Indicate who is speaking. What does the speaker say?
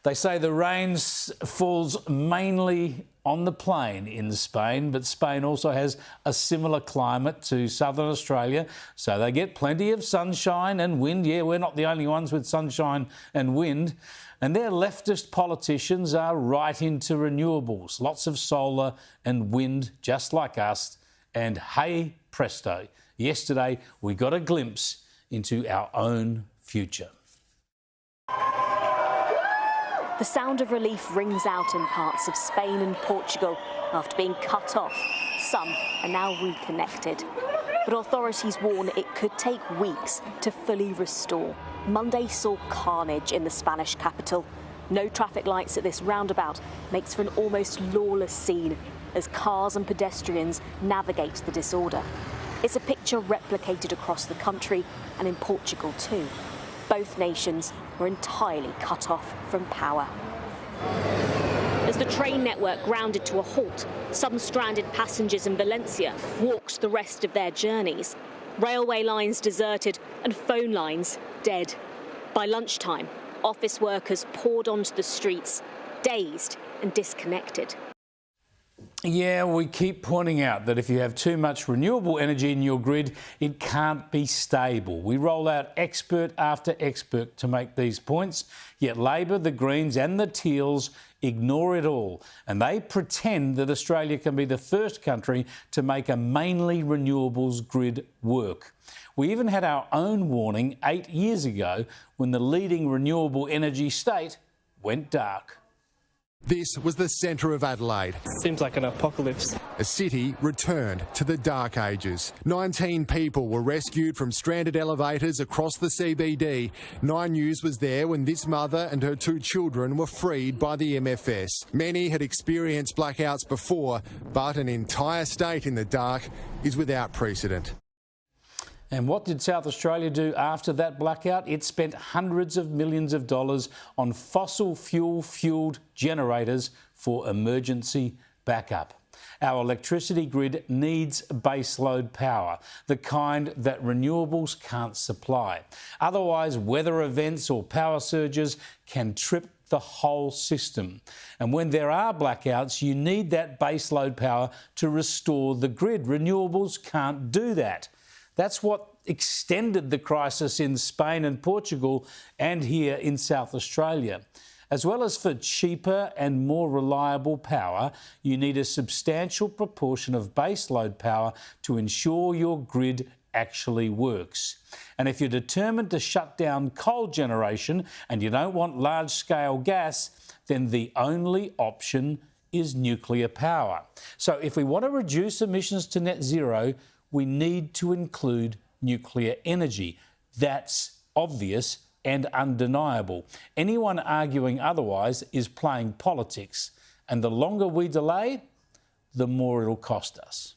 Speaker 1: They say the rain falls mainly on the plain in Spain, but Spain also has a similar climate to southern Australia, so they get plenty of sunshine and wind. Yeah, we're not the only ones with sunshine and wind. And their leftist politicians are right into renewables, lots of solar and wind, just like us. And hey, presto, yesterday we got a glimpse into our own future.
Speaker 2: The sound of relief rings out in parts of Spain and Portugal after being cut off. Some are now reconnected. But authorities warn it could take weeks to fully restore. Monday saw carnage in the Spanish capital. No traffic lights at this roundabout makes for an almost lawless scene as cars and pedestrians navigate the disorder. It's a picture replicated across the country and in Portugal too. Both nations were entirely cut off from power. As the train network grounded to a halt, some stranded passengers in Valencia walked the rest of their journeys. Railway lines deserted and phone lines dead. By lunchtime, office workers poured onto the streets, dazed and disconnected.
Speaker 1: Yeah, we keep pointing out that if you have too much renewable energy in your grid, it can't be stable. We roll out expert after expert to make these points, yet Labor, the Greens and the Teals ignore it all. And they pretend that Australia can be the first country to make a mainly renewables grid work. We even had our own warning 8 years ago when the leading renewable energy state went dark.
Speaker 3: This was the centre of Adelaide.
Speaker 4: Seems like an apocalypse.
Speaker 3: A city returned to the dark ages. 19 people were rescued from stranded elevators across the CBD. 9 News was there when this mother and her 2 children were freed by the MFS. Many had experienced blackouts before, but an entire state in the dark is without precedent.
Speaker 1: And what did South Australia do after that blackout? It spent hundreds of millions of dollars on fossil fuel-fuelled generators for emergency backup. Our electricity grid needs baseload power, the kind that renewables can't supply. Otherwise, weather events or power surges can trip the whole system. And when there are blackouts, you need that baseload power to restore the grid. Renewables can't do that. That's what extended the crisis in Spain and Portugal and here in South Australia. As well as for cheaper and more reliable power, you need a substantial proportion of baseload power to ensure your grid actually works. And if you're determined to shut down coal generation and you don't want large-scale gas, then the only option is nuclear power. So if we want to reduce emissions to net zero, we need to include nuclear energy. That's obvious and undeniable. Anyone arguing otherwise is playing politics, and the longer we delay, the more it'll cost us.